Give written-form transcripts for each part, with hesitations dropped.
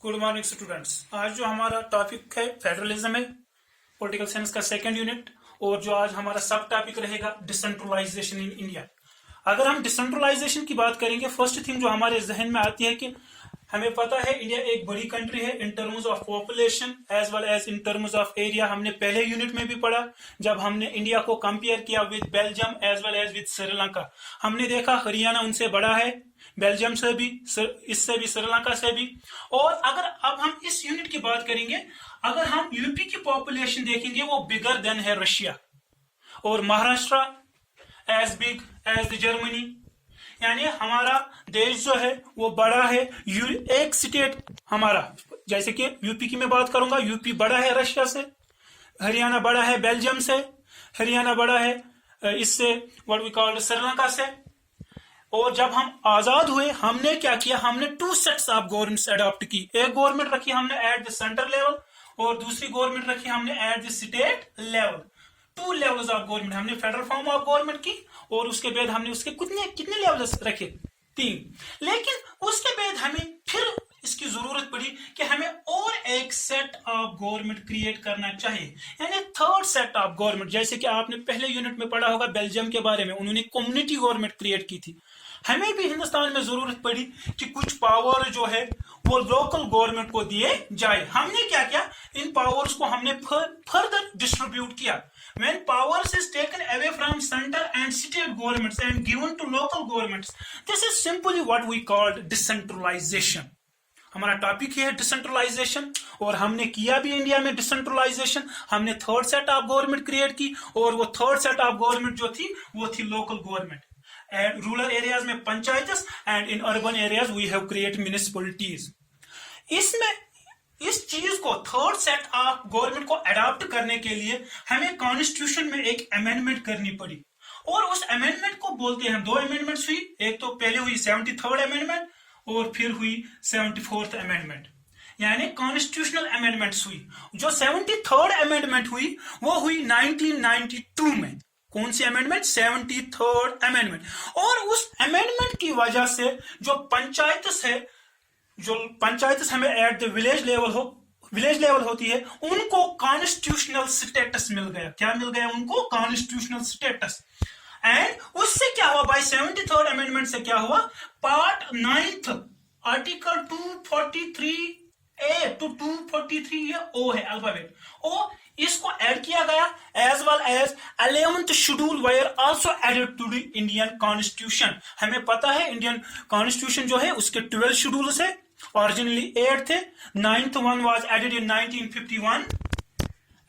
Good morning students. आज जो हमारा टॉपिक है फेडरलिज्म है, पॉलिटिकल साइंस का सेकंड यूनिट। और जो आज हमारा सब टॉपिक रहेगा डिसेंट्रलाइजेशन इन इंडिया। अगर हम डिसेंट्रलाइजेशन की बात करेंगे, फर्स्ट थिंग जो हमारे जहन में आती है कि हमें पता है इंडिया एक बड़ी कंट्री है in terms of population as well as in terms of area. हमने पहले यूनिट में भी पढ़ा जब हमने इंडिया को कंपेयर किया with Belgium as well as with Sri Lanka. हमने देखा हरियाणा उनसे बड़ा है, बेल्जियम से भी, इससे भी, श्रीलंका से भी। और अगर अब हम इस यूनिट की बात करेंगे, अगर हम यूपी की पॉपुलेशन देखेंगे वो बिगर देन है रशिया, और Maharashtra as big as the Germany. यानी हमारा देश जो है वो बड़ा है। एक स्टेट हमारा, जैसे कि यूपी की मैं बात करूंगा, यूपी बड़ा है रशिया से, हरियाणा बड़ा है बेल्जियम से, हरियाणा बड़ा है इससे व्हाट वी कॉल्ड श्रीलंका से। और जब हम आजाद हुए हमने क्या किया, हमने two sets of governments adopt की। एक गवर्नमेंट रखी हमने एट द सेंटर लेवल और दूसरी गवर्नमेंट रखी हमने at the state level. Two levels of government हमने फेडरल फॉर्म ऑफ गवर्नमेंट की, और उसके बाद हमने उसके कितने लेवल्स रखे, 3। लेकिन उसके बाद हमें फिर इसकी जरूरत पड़ी कि हमें और एक सेट ऑफ गवर्नमेंट क्रिएट करना चाहिए, यानी थर्ड सेट ऑफ गवर्नमेंट। जैसे कि आपने पहले यूनिट में पढ़ा होगा बेल्जियम के बारे में, उन्होंने कम्युनिटी गवर्नमेंट क्रिएट की थी। हमें भी हिंदुस्तान में जरूरत पड़ी कि कुछ पावर जो है वो लोकल गवर्नमेंट को दिए जाए। हमने क्या किया, इन पावर्स को हमने फर्दर डिस्ट्रीब्यूट किया। When powers is taken away from center and state governments and given to local governments, this is simply what we call decentralization. हमारा टॉपिक है डिसेंट्रलाइजेशन, और हमने किया भी इंडिया में डिसेंट्रलाइजेशन। हमने third set of government create की, और वो थर्ड सेट ऑफ गवर्नमेंट जो थी वो थी local government. And rural areas में panchayat and in urban areas we have create municipalities. इसमें इस चीज को, थर्ड सेट ऑफ गवर्नमेंट को अडॉप्ट करने के लिए हमें कॉन्स्टिट्यूशन में एक अमेंडमेंट करनी पड़ी, और उस अमेंडमेंट को बोलते हैं, 2 अमेंडमेंट्स हुई। एक तो पहले हुई 73rd अमेंडमेंट और फिर हुई 74th अमेंडमेंट, यानी कॉन्स्टिट्यूशनल अमेंडमेंट्स हुई। जो 73rd अमेंडमेंट हुई वो हुई 1992 में। कौन सी अमेंडमेंट? 73rd amendment. और उस अमेंडमेंट की वजह से जो पंचायत हमें एट द विलेज लेवल होती है, उनको कॉन्स्टिट्यूशनल स्टेटस मिल गया। क्या मिल गया उनको? Constitutional status. एंड उससे क्या हुआ, बाय 73rd अमेंडमेंट से क्या हुआ, part 9th article 243A to 243 ये ओ है अल्फाबेट ओ, इसको ऐड किया गया, as well as 11th schedule were also added to the Indian constitution. हमें पता है इंडियन कॉन्स्टिट्यूशन जो है उसके 12 शेड्यूल्स है, ओरिजिनली 8 थे। 9th one was added in 1951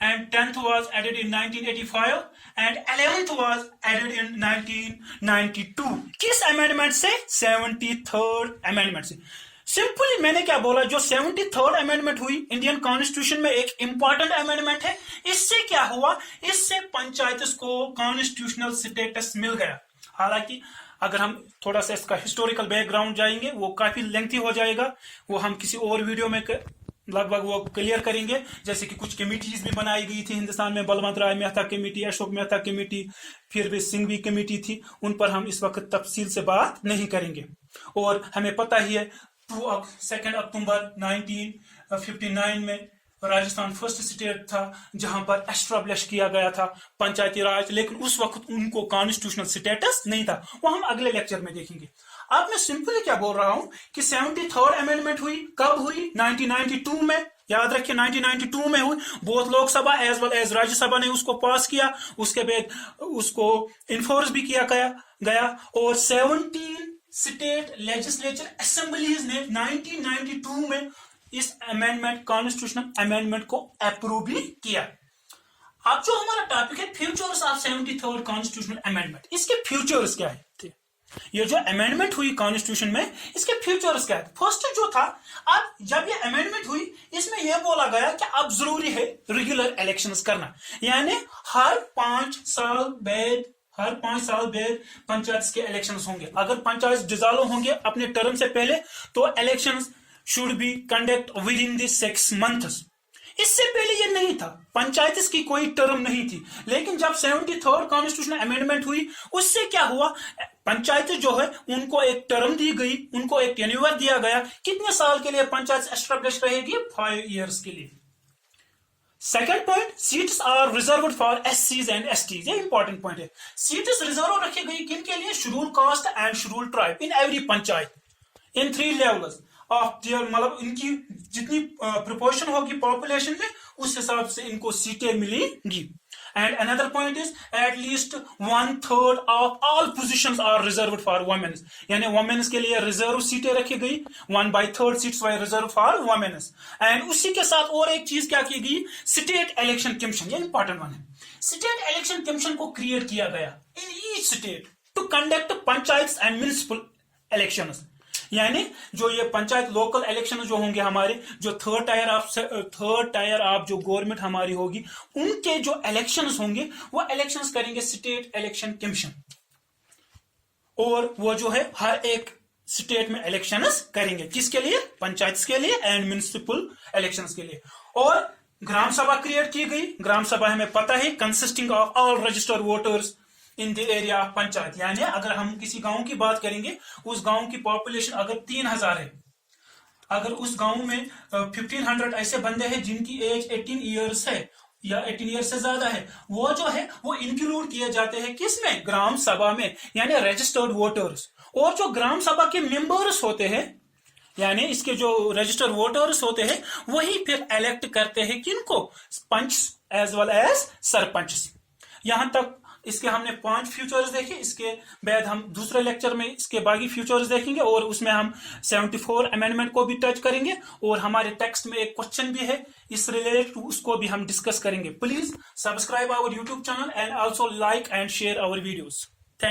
and 10th was added in 1985 and 11th was added in 1992। किस amendment से? 73rd अमेंडमेंट से। सिंपली मैंने क्या बोला, जो 73rd अमेंडमेंट हुई इंडियन कॉन्स्टिट्यूशन में एक इंपॉर्टेंट अमेंडमेंट है। इससे क्या हुआ, इससे पंचायत को कॉन्स्टिट्यूशनल स्टेटस मिल गया। हालांकि अगर हम थोड़ा सा इसका हिस्टोरिकल बैकग्राउंड जाएंगे वो काफी लेंथी हो जाएगा, वो हम किसी और वीडियो में लगभग वो क्लियर करेंगे। जैसे कि कुछ कमिटीज भी बनाई गई थी हिंदुस्तान में, बलवंत राय मेहता कमेटी, अशोक मेहता कमेटी, फिर भी सिंघवी कमेटी थी, उन पर हम इस वक्त तफसील से बात नहीं करेंगे। और हमें पता ही है 2 अक्टूबर 1959 में राजस्थान फर्स्ट स्टेट था जहां पर एस्टैब्लिश किया गया था पंचायती राज, लेकिन उस वक्त उनको कॉन्स्टिट्यूशनल स्टेटस नहीं था। वो हम अगले लेक्चर में देखेंगे। अब मैं सिंपली क्या बोल रहा हूं कि 73rd अमेंडमेंट हुई, कब हुई? 1992 में। याद रखिए 1992 में हुई। Both Lok Sabha as well as Rajya Sabha ने उसको पास किया, उसके बाद उसको इन्फोर्स भी किया गया और 17 स्टेट लेजिस्लेचर असेंबलीज ने 1992 में इस अमेंडमेंट, कॉन्स्टिट्यूशनल अमेंडमेंट को अप्रूव भी किया। अब जो हमारा टॉपिक है futures of 73rd constitutional amendment, इसके फ्यूचर्स क्या है? ये जो अमेंडमेंट हुई कॉन्स्टिट्यूशन में, इसके फ्यूचर्स क्या है? फर्स्ट जो था, अब जब ये अमेंडमेंट हुई इसमें यह बोला गया कि अब जरूरी है रेगुलर इलेक्शंस करना, यानी हर 5 साल बाद पंचायत के इलेक्शंस होंगे। अगर पंचायत डिसॉल्व होंगे अपने टर्म से पहले तो elections should be conduct within the 6 months। इससे पहले ये नहीं था, पंचायत की कोई टर्म नहीं थी। लेकिन जब 73rd कॉन्स्टिट्यूशनल अमेंडमेंट हुई, उससे क्या हुआ, पंचायत जो है उनको एक टर्म दी गई, उनको एक टेन्योर दिया गया। कितने साल के लिए पंचायत एस्टेब्लिश रहेगी? 5 इयर्स के लिए। Second point, seats are reserved for एससीज एंड एसटीज। ये इंपॉर्टेंट पॉइंट है। सीट्स रिजर्व रखी गई किन के लिए? Schedule caste and schedule tribe in every panchayat in 3 levels of there, मतलब इनकी जितनी प्रोपोर्शन होगी पॉपुलेशन में, उस हिसाब से इनको सीटें मिलेंगी। And another point is at least 1/3 of all positions are reserved for womens, यानी वुमेन्स के लिए रिजर्व सीटें रखी गई। 1/3 seats were reserve for womens. And उसी के साथ और एक चीज क्या की गई, स्टेट इलेक्शन कमीशन। ये इंपॉर्टेंट वन है। स्टेट इलेक्शन कमीशन को क्रिएट किया गया in each state to conduct panchayat and municipal elections, यानी जो ये पंचायत लोकल इलेक्शन जो होंगे हमारे, जो थर्ड टायर ऑफ जो गवर्नमेंट हमारी होगी, उनके जो इलेक्शंस होंगे वो इलेक्शंस करेंगे स्टेट इलेक्शन कमीशन। और वो जो है हर एक स्टेट में इलेक्शंस करेंगे, किसके लिए? पंचायत के लिए एंड म्युनिसिपल इलेक्शंस के लिए। और ग्राम सभा क्रिएट की गई। ग्राम सभा हमें पता है consisting of all registered voters in the area of panchayat, यानी अगर हम किसी गांव की बात करेंगे, उस गांव की पॉपुलेशन अगर 3000 है, अगर उस गांव में 1500 ऐसे बंदे हैं जिनकी एज 18 ईयर्स है या 18 ईयर्स से ज्यादा है, वो जो है वो इंक्लूड किए जाते हैं किसमें? ग्राम सभा में, यानी रजिस्टर्ड वोटर्स। और जो ग्राम सभा के मेंबर्स होते हैं, यानी इसके जो रजिस्टर्ड वोटर्स होते हैं, वही फिर इलेक्ट करते हैं किनको? पंच एज वेल एज सरपंच। यहां तक इसके हमने 5 फ्यूचर्स देखे। इसके बाद हम दूसरे लेक्चर में इसके बाकी फ्यूचर्स देखेंगे और उसमें हम 74 अमेंडमेंट को भी टच करेंगे। और हमारे टेक्स्ट में एक क्वेश्चन भी है इस रिलेटेड, उसको भी हम डिस्कस करेंगे। Please subscribe our YouTube channel and also like and share our videos.